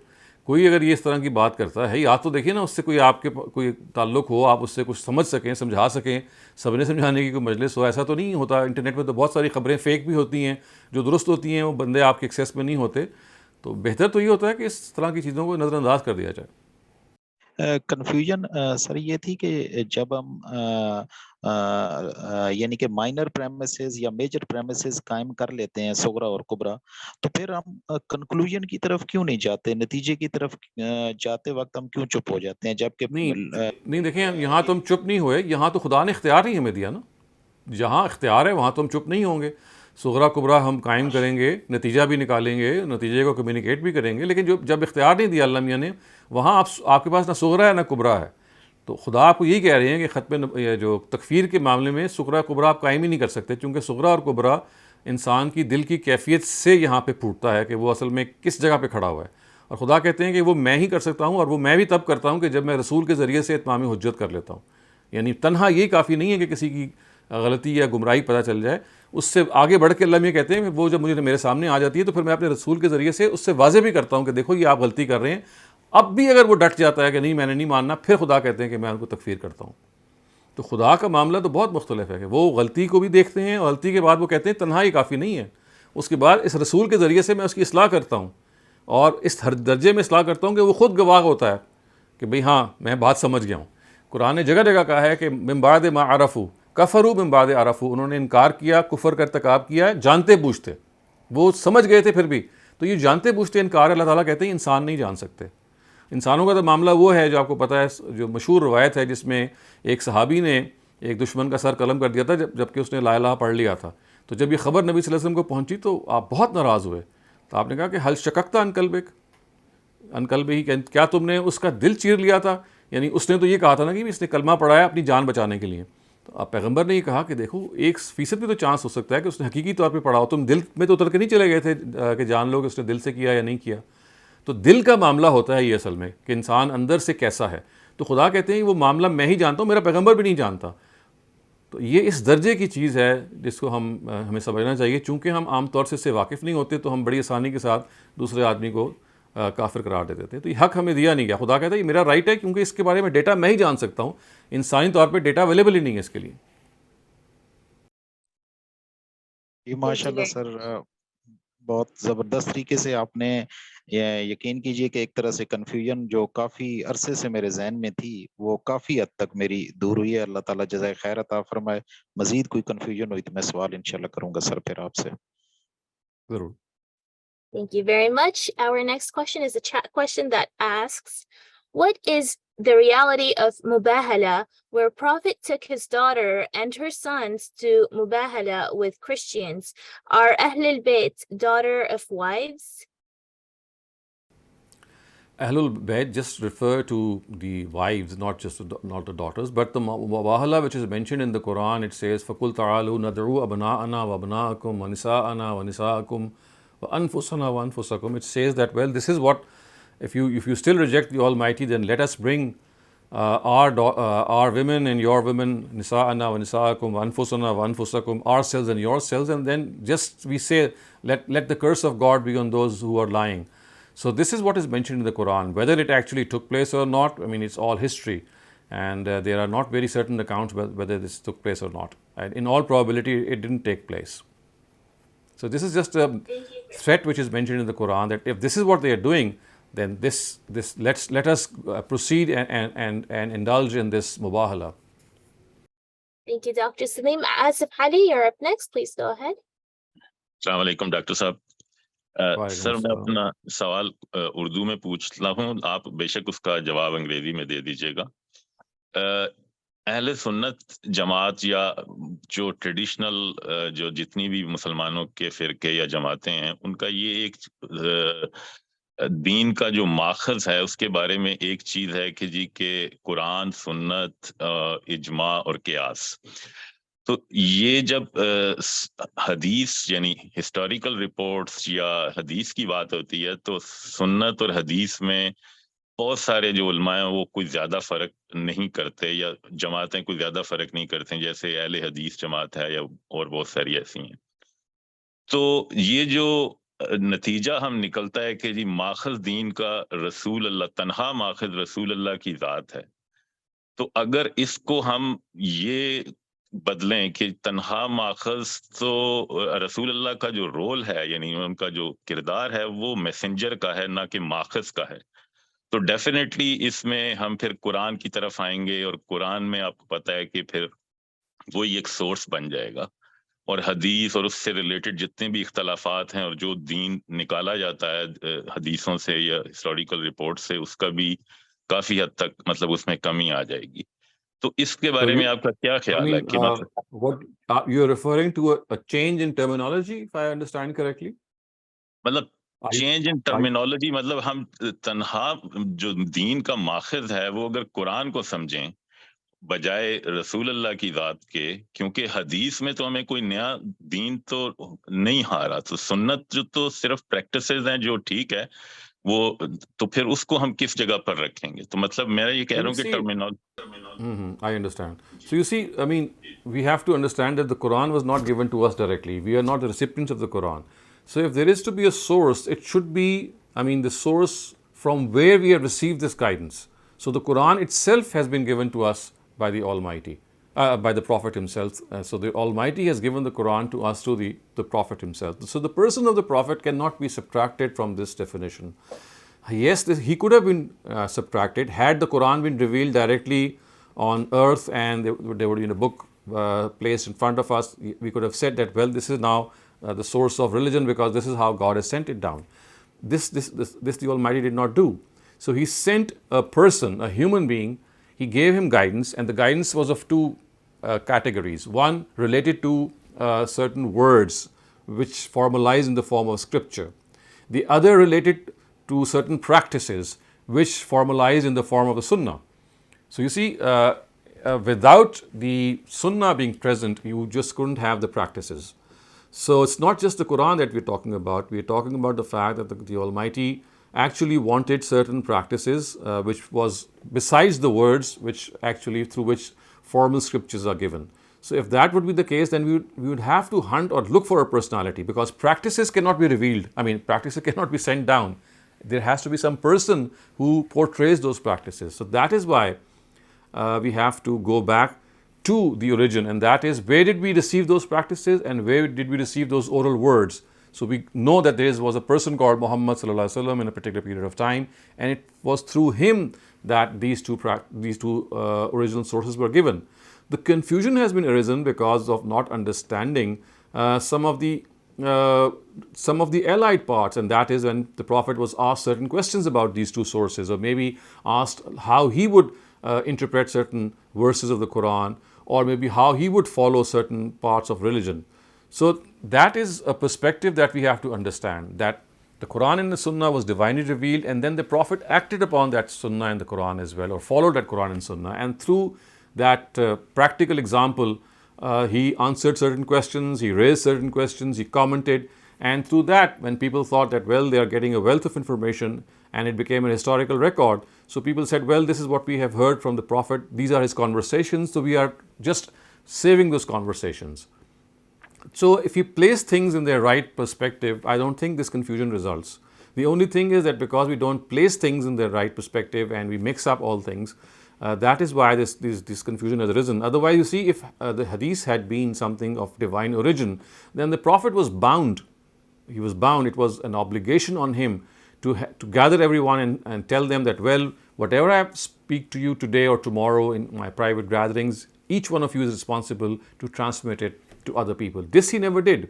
کوئی اگر یہ اس طرح کی بات کرتا ہے, یا تو دیکھیے نا اس سے کوئی آپ کے کوئی تعلق ہو, آپ اس سے کچھ سمجھ سکیں, سمجھا سکیں, سب نے سمجھانے کی کوئی مجلس ہو. ایسا تو نہیں ہوتا, انٹرنیٹ پہ تو بہت ساری خبریں فیک بھی ہوتی ہیں, جو درست ہوتی ہیں وہ بندے آپ کے ایکسیس میں نہیں ہوتے. تو بہتر تو یہ ہوتا ہے کہ اس طرح کی چیزوں کو نظر انداز کر دیا جائے. کنفیوژن سر یہ تھی کہ جب ہم یعنی کہ مائنر پریمیسز یا میجر پریمیسز قائم کر لیتے ہیں صغرا اور کبرا, تو پھر ہم کنکلوژن کی طرف کیوں نہیں جاتے, نتیجے کی طرف جاتے وقت ہم کیوں چپ ہو جاتے ہیں. جبکہ نہیں دیکھیں, یہاں تو ہم چپ نہیں ہوئے, یہاں تو خدا نے اختیار ہی ہمیں دیا نا. جہاں اختیار ہے وہاں تو ہم چپ نہیں ہوں گے. صغرا کبرا ہم قائم کریں گے, نتیجہ بھی نکالیں گے, نتیجے کو کمیونیکیٹ بھی کریں گے. لیکن جب اختیار نہیں دیا اللہ میاں نے, وہاں آپ کے پاس نہ صغرا ہے نہ کبرا ہے. تو خدا آپ کو یہی کہہ رہے ہیں کہ ختم جو تکفیر کے معاملے میں صغرا کبرا آپ قائم ہی نہیں کر سکتے, چونکہ صغرا اور کبرا انسان کی دل کی کیفیت سے یہاں پہ پھوٹتا ہے کہ وہ اصل میں کس جگہ پہ کھڑا ہوا ہے. اور خدا کہتے ہیں کہ وہ میں ہی کر سکتا ہوں, اور وہ میں بھی تب کرتا ہوں کہ جب میں رسول کے ذریعے سے اتمام حجت کر لیتا ہوں. یعنی تنہا یہ کافی نہیں ہے کہ کسی کی غلطی یا گمراہی پتہ چل جائے, اس سے آگے بڑھ کے اللہ یہ کہتے ہیں کہ وہ جب مجھے میرے سامنے آ جاتی ہے تو پھر میں اپنے رسول کے ذریعے سے اس سے واضح بھی کرتا ہوں کہ دیکھو یہ آپ غلطی کر رہے ہیں. اب بھی اگر وہ ڈٹ جاتا ہے کہ نہیں میں نے نہیں ماننا, پھر خدا کہتے ہیں کہ میں ان کو تکفیر کرتا ہوں. تو خدا کا معاملہ تو بہت مختلف ہے کہ وہ غلطی کو بھی دیکھتے ہیں, اور غلطی کے بعد وہ کہتے ہیں تنہائی کافی نہیں ہے, اس کے بعد اس رسول کے ذریعے سے میں اس کی اصلاح کرتا ہوں, اور اس ہر درجے میں اصلاح کرتا ہوں کہ وہ خود گواہ ہوتا ہے کہ بھئی ہاں میں بات سمجھ گیا ہوں. قرآن نے جگہ جگہ کہا ہے کہ من بعد ما عرفوا کفروا من بعد عرفوا, انہوں نے انکار کیا, کفر کا ارتکاب کیا ہے جانتے بوجھتے. وہ سمجھ گئے تھے پھر بھی, تو یہ جانتے بوجھتے انکار اللہ تعالیٰ کہتے ہیں انسان نہیں جان سکتے. انسانوں کا تو معاملہ وہ ہے جو آپ کو پتہ ہے, جو مشہور روایت ہے جس میں ایک صحابی نے ایک دشمن کا سر قلم کر دیا تھا جب کہ اس نے لا الہ پڑھ لیا تھا. تو جب یہ خبر نبی صلی اللہ علیہ وسلم کو پہنچی تو آپ بہت ناراض ہوئے. تو آپ نے کہا کہ حل شککت عن قلبک, ان قلبہ ہی, کیا تم نے اس کا دل چیر لیا تھا. یعنی اس نے تو یہ کہا تھا نا کہ اس نے کلمہ پڑھا ہے اپنی جان بچانے کے لیے. تو آپ پیغمبر نے یہ کہا کہ دیکھو 1% بھی تو چانس ہو سکتا ہے کہ اس نے حقیقی طور پہ پڑھا ہو, تم دل میں تو اتر کے نہیں چلے گئے تھے کہ جان لو کہ اس نے دل سے کیا یا نہیں کیا. تو دل کا معاملہ ہوتا ہے یہ اصل میں کہ انسان اندر سے کیسا ہے. تو خدا کہتے ہیں وہ معاملہ میں ہی جانتا ہوں, میرا پیغمبر بھی نہیں جانتا. تو یہ اس درجے کی چیز ہے جس کو ہمیں سمجھنا چاہیے. چونکہ ہم عام طور سے اس سے واقف نہیں ہوتے تو ہم بڑی آسانی کے ساتھ دوسرے آدمی کو کافر قرار دے دیتے ہیں. تو یہ حق ہمیں دیا نہیں گیا. خدا کہتا ہے یہ میرا رائٹ ہے کیونکہ اس کے بارے میں ڈیٹا میں ہی جان سکتا ہوں, انسانی طور پہ ڈیٹا اویلیبل ہی نہیں ہے اس کے لیے. جی ماشاء اللہ سر, بہت زبردست طریقے سے آپ نے, یقین کیجئے کہ ایک طرح سے کنفیوژن جو کافی عرصے سے میرے ذہن میں تھی وہ کافی حد تک میری دور ہوئی ہے. اللہ تعالیٰ جزائے خیر عطا فرمائے. مزید کوئی کنفیوژن ہوئی تو میں سوال انشاءاللہ کروں گا سر پھر آپ سے. ضرور. Thank you very much. Our next question is a chat question that asks, what is the reality of mubahala, where Prophet took his daughter and her sons to mubahala with Christians? Are Ahlul Bayt daughter of wives? Ahlul Bayt just refer to the wives, not the daughters. But the mubahala which is mentioned in the Quran, it says, فَقُلْ تَعَالُوا نَدْعُوا أَبْنَاءَنَا وَأَبْنَاءَكُمْ وَنِسَاءَنَا وَنِسَاءَكُمْ وَأَنفُسَنَا وَأَنفُسَكُمْ. It says that, well, this is what, if you still reject the Almighty, then let us bring our women and your women, nisa'ana wa nisa'akum wa anfusana wa anfusakum, ourselves and yourselves, and then just we say, let the curse of God be on those who are lying. So this is what is mentioned in the Quran. Whether it actually took place or not, I mean, it's all history, and there are not very certain accounts whether this took place or not. And in all probability, it didn't take place. So this is just a threat which is mentioned in the Quran, that if this is what they are doing, then let us proceed and indulge in this mubahala. Thank you, Dr. Saleem. Asif Ali, you're up next. Please go ahead. अस्सलाम वालेकुम doctor साहब। Sir मैं अपना सवाल उर्दू में पूछता हूँ, आप बेशक उसका जवाब अंग्रेजी में दे दीजिएगा। अहले सुन्नत जमात या जो ट्रेडिशनल जो जितनी भी मुसलमानों के फिरके या जमातें हैं, उनका ये एक दीन का जो माखज़ है उसके बारे में एक चीज़ है कि जी के कुरान, सुन्नत, इजमा और क़ियास। तो ये जब हदीस यानी हिस्टोरिकल रिपोर्ट्स या हदीस की बात होती है तो सुन्नत और हदीस में बहुत सारे जो उलमा हैं वो कोई ज़्यादा फ़र्क नहीं करते या जमातें कोई ज़्यादा फ़र्क नहीं करते, जैसे अहले हदीस जमात है या और बहुत सारी ऐसी हैं। तो ये जो नतीजा हम निकलता है कि जी माखज़ दीन का रसूल अल्लाह, तन्हा माखज़ रसूल अल्लाह की ज़ात है। तो अगर इसको हम ये बदलें कि तन्हा माखज़ तो रसूल अल्लाह का जो रोल है यानी उनका जो किरदार है वो मैसेंजर का है, ना कि माखज़ का है, तो डेफिनेटली इसमें हम फिर कुरान की तरफ आएंगे और कुरान में आपको पता है कि फिर वही एक सोर्स बन जाएगा और हदीस और उससे रिलेटेड जितने भी इख्तलाफात हैं और जो दीन निकाला जाता है हदीसों से या हिस्टोरिकल रिपोर्ट से, उसका भी काफ़ी हद तक मतलब उसमें कमी आ जाएगी। तो इसके बारे में आपका क्या ख्याल है कि what you are referring to a change in terminology, if I understand correctly? मतलब चेंज इन टर्मिनोलॉजी, मतलब हम तन्हा जो दीन का माखज़ है वो अगर कुरान को समझें बजाय रसूल अल्लाह की ज़ात के, क्योंकि हदीस में तो हमें कोई नया दीन तो नहीं आ रहा, तो सुन्नत जो तो सिर्फ प्रैक्टिसेस हैं जो ठीक है वो, तो फिर उसको हम किस जगह पर रखेंगे? तो मतलब मैं ये कह रहा हूँ कि terminology I understand. So you see, I mean, we have to understand that the Quran was not given to us directly. We are not the recipients of the Quran. So if there is to be a source, it should be, I mean, the source from where we have received this guidance. So the Quran itself has been given to us by the Almighty, by the Prophet himself. So the Almighty has given the Quran to us through the Prophet himself. So the person of the Prophet cannot be subtracted from this definition. Yes, he could have been subtracted had the Quran been revealed directly on earth and there would be a book placed in front of us. We could have said that, well, this is now the source of religion because this is how God has sent it down. This the Almighty did not do. So he sent a person, a human being, he gave him guidance, and the guidance was of two categories. One related to certain words which formalize in the form of scripture. The other related to certain practices which formalize in the form of the sunnah. So you see, without the sunnah being present, you just couldn't have the practices. So it's not just the Quran that we're talking about. We're talking about the fact that the Almighty actually wanted certain practices which was besides the words which actually through which formal scriptures are given. So if that would be the case, then we would have to hunt or look for a personality, because practices cannot be revealed. I mean, practices cannot be sent down. There has to be some person who portrays those practices. So that is why we have to go back to the origin, and that is, where did we receive those practices and where did we receive those oral words? So we know that there was a person called Muhammad sallallahu alaihi wasallam in a particular period of time, and it was through him that these two original sources were given. The confusion has been arisen because of not understanding some of the allied parts, and that is when the Prophet was asked certain questions about these two sources, or maybe asked how he would interpret certain verses of the Quran, or maybe how he would follow certain parts of religion. So that is a perspective that we have to understand, that the Quran and the Sunnah was divinely revealed, and then the Prophet acted upon that Sunnah and the Quran as well, or followed that Quran and Sunnah, and through that practical example, he answered certain questions, he raised certain questions, he commented, and through that, when people thought that, well, they are getting a wealth of information and it became an historical record, so people said, well, this is what we have heard from the Prophet, these are his conversations, so we are just saving those conversations. So if you place things in their right perspective, I don't think this confusion results. The only thing is that because we don't place things in their right perspective and we mix up all things, that is why this confusion has arisen. Otherwise, you see, if the hadith had been something of divine origin, then the Prophet was bound. He was bound. It was an obligation on him to gather everyone and tell them that, well, whatever I speak to you today or tomorrow in my private gatherings, each one of you is responsible to transmit it to other people. This he never did.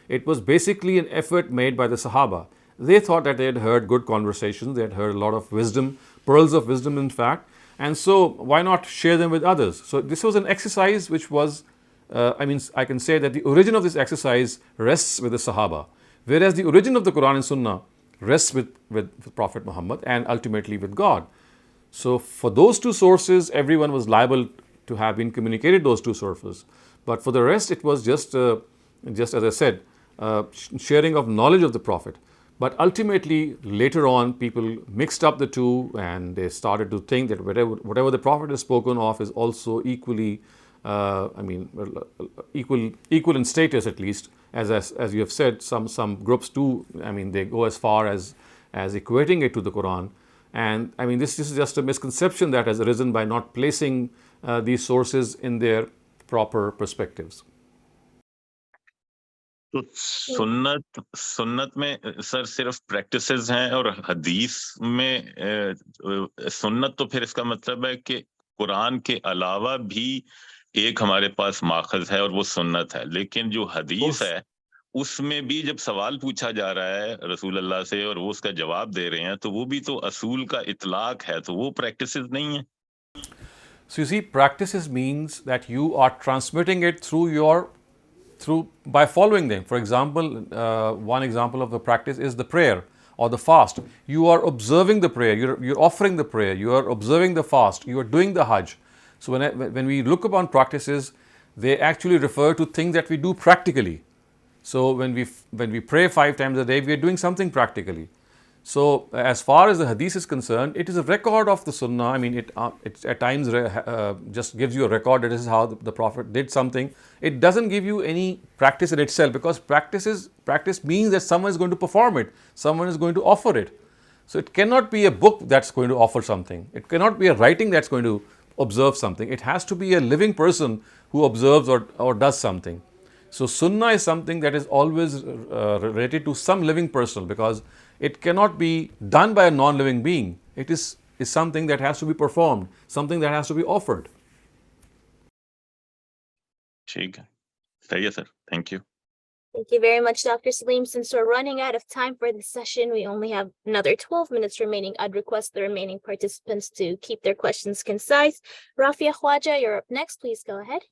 It was basically an effort made by the Sahaba. They thought that they had heard good conversations, they had heard a lot of wisdom, pearls of wisdom in fact, and so why not share them with others? So this was an exercise which was, I can say that the origin of this exercise rests with the Sahaba, whereas the origin of the Quran and Sunnah rests with Prophet Muhammad and ultimately with God. So for those two sources, everyone was liable to have been communicated those two sources. But for the rest, it was just as I said, sharing of knowledge of the Prophet. But ultimately, later on, people mixed up the two and they started to think that whatever the Prophet has spoken of is also equally, equal in status at least. As you have said, some groups do, they go as far as equating it to the Quran. And this is just a misconception that has arisen by not placing these sources in their proper perspectives. तो सुन्नत में sir सिर्फ practices हैं और हदीस में सुन्नत, तो फिर इसका मतलब है कि कुरान के अलावा भी एक हमारे पास माखज़ है और वो सुन्नत है। लेकिन जो हदीस है उसमें भी जब सवाल पूछा जा रहा है रसूल अल्लाह से और वो उसका जवाब दे रहे हैं, तो वो भी तो असूल का इतलाक है, तो वो प्रैक्टिसेस नहीं है। So you see, practices means that you are transmitting it by following them. For example, one example of the practice is the prayer or the fast. You are observing the prayer, you're offering the prayer, you are observing the fast, you are doing the Hajj. So when we look upon practices, they actually refer to things that we do practically. So when we pray 5 times a day, we are doing something practically. So as far as the hadith is concerned, it is a record of the sunnah. It at times just gives you a record that this is how the Prophet did something. It doesn't give you any practice in itself, because practice means that someone is going to perform it, someone is going to offer it. So it cannot be a book that's going to offer something. It cannot be a writing that's going to observe something. It has to be a living person who observes or does something. So sunnah is something that is always related to some living person, because it cannot be done by a non-living being. It is something that has to be performed, something that has to be offered. ठीक है, सही है sir, thank you. Thank you very much, Dr. Saleem. Since we're running out of time for this session, we only have another 12 minutes remaining. I'd request the remaining participants to keep their questions concise. Rafia Khwaja, you're up next. Please go ahead.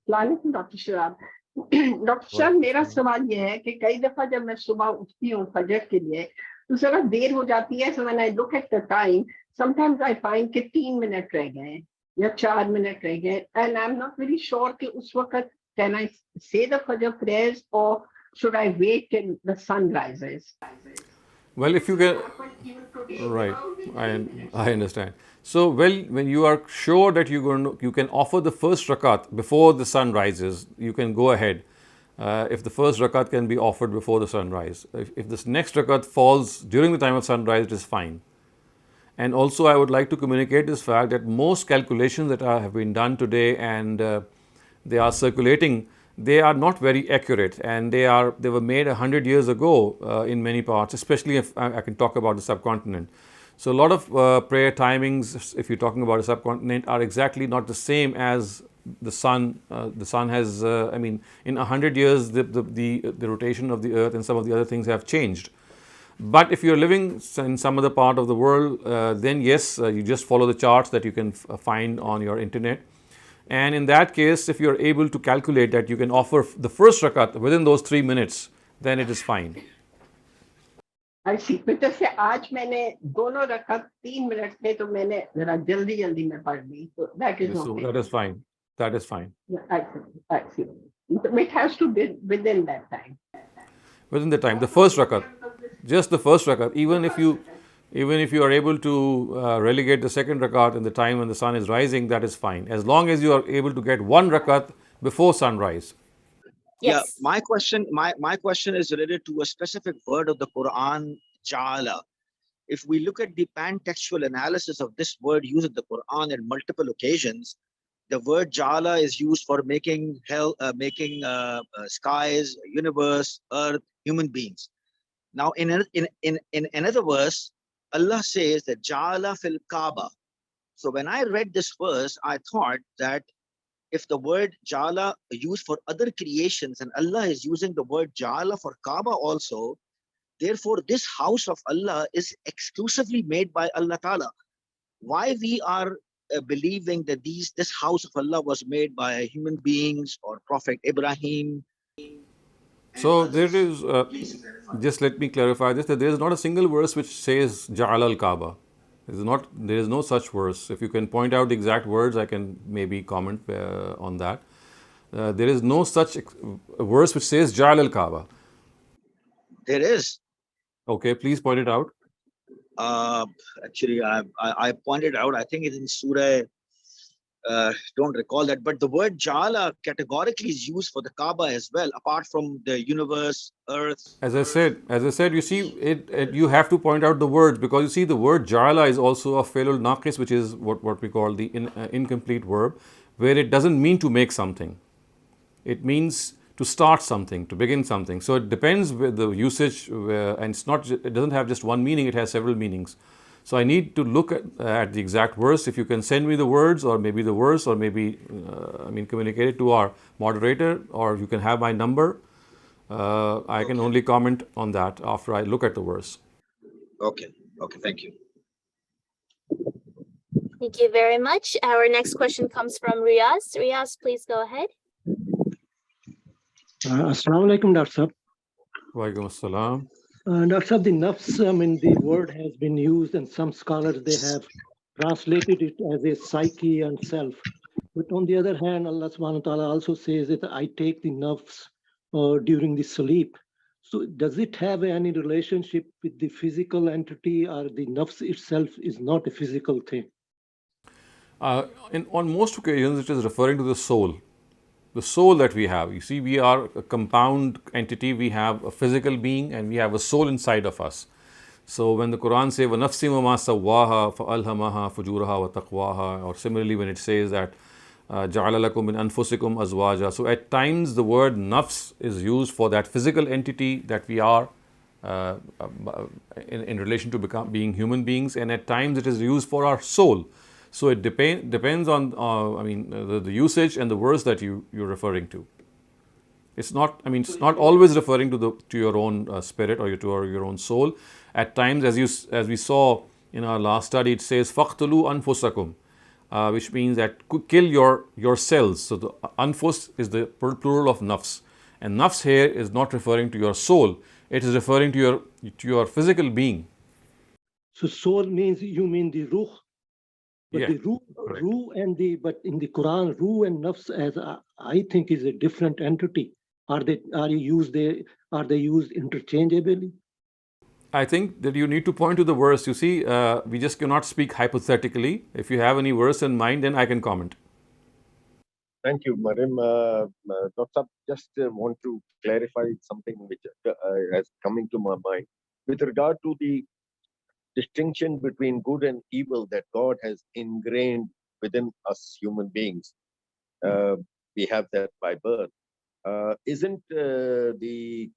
Dr. Shehzad. Doctor साहब, मेरा सवाल यह है कि कई दफा जब मैं सुबह उठती हूँ फजर के लिए तो जरा देर हो जाती है. So when I look at the time, sometimes I find कि 3 मिनट रह गए या 4 मिनट रह गए, and I'm not really sure कि उस वक्त can I say the fajr prayers or should I wait till the sun rises? Well, if you get right, I understand. So, when you are sure that you can offer the first rakat before the sun rises, you can go ahead. If the first rakat can be offered before the sunrise, if this next rakat falls during the time of sunrise, it is fine. And also, I would like to communicate this fact that most calculations that have been done today and they are circulating, they are not very accurate, and they were made 100 years ago in many parts, especially if I can talk about the subcontinent. So a lot of prayer timings, if you're talking about a subcontinent, are exactly not the same as the sun. The sun has, in 100 years, the rotation of the earth and some of the other things have changed. But if you're living in some other part of the world, then yes, you just follow the charts that you can find on your internet. And in that case, if you're able to calculate that you can offer the first rakat within those 3 minutes, then it is fine. I see. But जैसे आज मैंने दोनों रकात 3 minute थे तो मैंने जरा जल्दी में पढ़ ली, so that is okay. So that is fine. That is fine. Yeah, I see. It has to be within that time. Within the time, the first rakat, just the first rakat. Even if you are able to relegate the second rakat in the time when the sun is rising, that is fine, as long as you are able to get one rakat before sunrise. Yes. Yeah, my question is related to a specific word of the Quran, ja'ala. If we look at the pan-textual analysis of this word used in the Quran in multiple occasions, the word ja'ala is used for making skies, universe, earth, human beings. Now, in another verse, Allah says that Ja'ala fil Kaaba. So when I read this verse, I thought that if the word Ja'ala used for other creations and Allah is using the word Ja'ala for Kaaba also, therefore this house of Allah is exclusively made by Allah Ta'ala. Why we are believing that this house of Allah was made by human beings or Prophet Ibrahim? So there is, just let me clarify this, that there is not a single verse which says Ja'al al-Kaaba. There is no such verse. If you can point out the exact words, I can maybe comment on that. There is no such verse which says Ja'al al-Kaaba. There is. Okay, please point it out. Actually, I pointed out, I think it's in Surah, don't recall that, but the word Ja'ala categorically is used for the Kaaba as well, apart from the universe, earth. As I said, you see, you have to point out the words, because you see the word Ja'ala is also a fi'lul naqis, which is what we call the incomplete verb, where it doesn't mean to make something. It means to start something, to begin something. So it depends with the usage, and it doesn't have just one meaning, it has several meanings. So I need to look at the exact verse. If you can send me the words, or maybe the verse, or maybe communicate it to our moderator, or you can have my number. I can only comment on that after I look at the verse. Okay, thank you. Thank you very much. Our next question comes from Riaz. Riaz, please go ahead. Assalamu alaikum, Dr. Sahab. Wa alaikum assalam. Dr. Sahab, the nafs, the word has been used, and some scholars, they have translated it as a psyche and self. But on the other hand, Allah subhanahu wa ta'ala also says that I take the nafs during the sleep. So does it have any relationship with the physical entity, or the nafs itself is not a physical thing? On most occasions, it is referring to the soul. The soul that we have. You see, we are a compound entity. We have a physical being and we have a soul inside of us. So when the Quran says, وَنَفْسٍ وَمَا سَوَّاهَا فَأَلْهَمَهَا فُجُورَهَا وَتَقْوَاهَا, or similarly when it says that جَعَلَ لَكُم مِّنْ أَنفُسِكُمْ أَزْوَاجًا. So at times the word nafs is used for that physical entity that we are in relation to being human beings, and at times it is used for our soul. So it depends on the usage and the verse that you're referring to. It's not always referring to your own spirit or to your own soul. At times, as we saw in our last study, it says فَقْتُلُوا أَنفُسَكُمْ, which means that kill yourselves. So the anfus is the plural of nafs, and nafs here is not referring to your soul. It is referring to your physical being. So soul means, you mean the ruh? But yeah, the ruh but in the Quran, ruh and nafs, as I think, is a different entity. Are they used interchangeably? I think that you need to point to the verse. You see, we just cannot speak hypothetically. If you have any verse in mind, then I can comment. Thank you, Marim. Dr. Just want to clarify something which has coming to my mind with regard to the distinction between good and evil that God has ingrained within us human beings. We have that by birth. Isn't the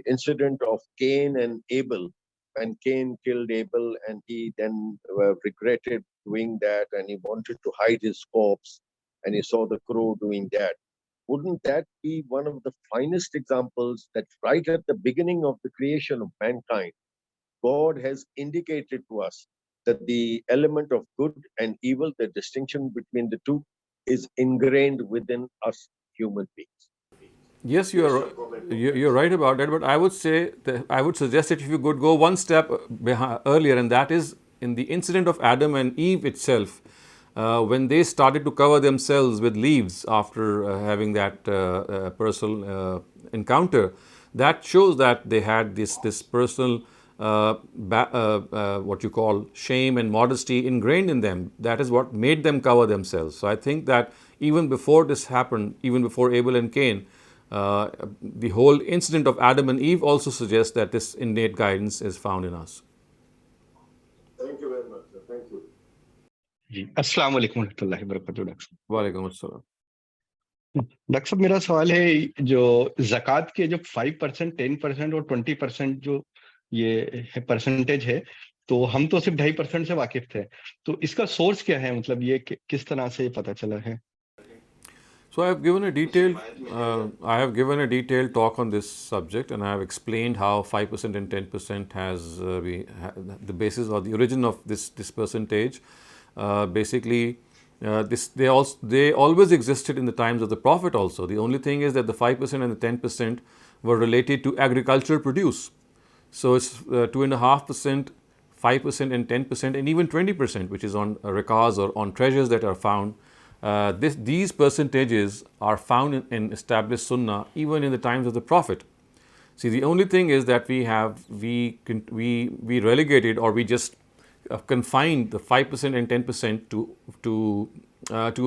incident of Cain and Abel, when Cain killed Abel and he then regretted doing that and he wanted to hide his corpse and he saw the crow doing that? Wouldn't that be one of the finest examples that right at the beginning of the creation of mankind, God has indicated to us that the element of good and evil, the distinction between the two, is ingrained within us human beings? Yes, you're right about that. But I would suggest that if you could go one step earlier, and that is in the incident of Adam and Eve itself, when they started to cover themselves with leaves after having that personal encounter. That shows that they had this personal what you call shame and modesty ingrained in them. That is what made them cover themselves. So I think that even before this happened, even before Abel and Cain, the whole incident of Adam and Eve also suggests that this innate guidance is found in us. Thank you very much, sir. Thank you. Assalamu alaikum warahmatullahi wabarakatuh. Wa alaikum assalam. Doctor साहब मेरा सवाल है जो ज़कात के जो 5%, 10% और 20% जो ये परसेंटेज है, तो हम तो सिर्फ 2.5% से वाकिफ थे, तो इसका सोर्स क्या है, मतलब ये किस तरह से पता चला है? So I have given a detailed talk on this subject, and I have explained how 5% and 10% has the basis or the origin of this percentage. Basically, they always existed in the times of the Prophet also. The only thing is that the 5% and the 10% were related to agricultural produce. So it's 2.5%, 5% and 10% and even 20%, which is on riqas or on treasures that are found. These percentages are found in established sunnah even in the times of the Prophet. See, the only thing is that we relegated, or we just confined the 5% and 10% to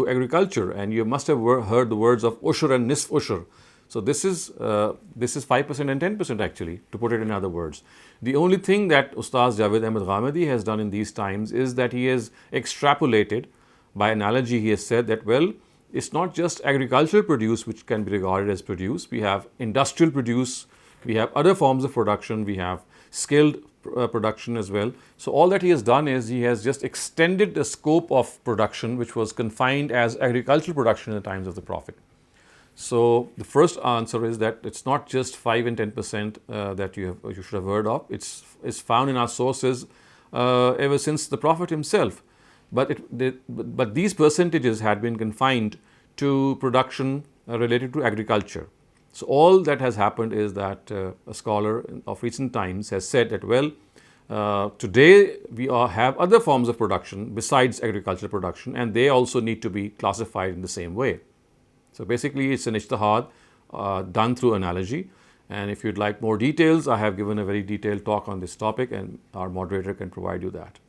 agriculture, and you must have heard the words of ushur and nisf ushur. So this is 5% and 10% actually, to put it in other words. The only thing that Ustaz Javed Ahmed Ghamidi has done in these times is that he has extrapolated. By analogy, he has said that, well, it's not just agricultural produce which can be regarded as produce. We have industrial produce, we have other forms of production, we have skilled production as well. So all that he has done is he has just extended the scope of production which was confined as agricultural production in the times of the Prophet. So the first answer is that it's not just 5 and 10% that you should have heard of. It's found in our sources ever since the Prophet himself. But these percentages had been confined to production related to agriculture. So all that has happened is that a scholar of recent times has said that, well, today we have other forms of production besides agricultural production, and they also need to be classified in the same way. So basically it's an ijtihad done through analogy. And if you'd like more details, I have given a very detailed talk on this topic, and our moderator can provide you that.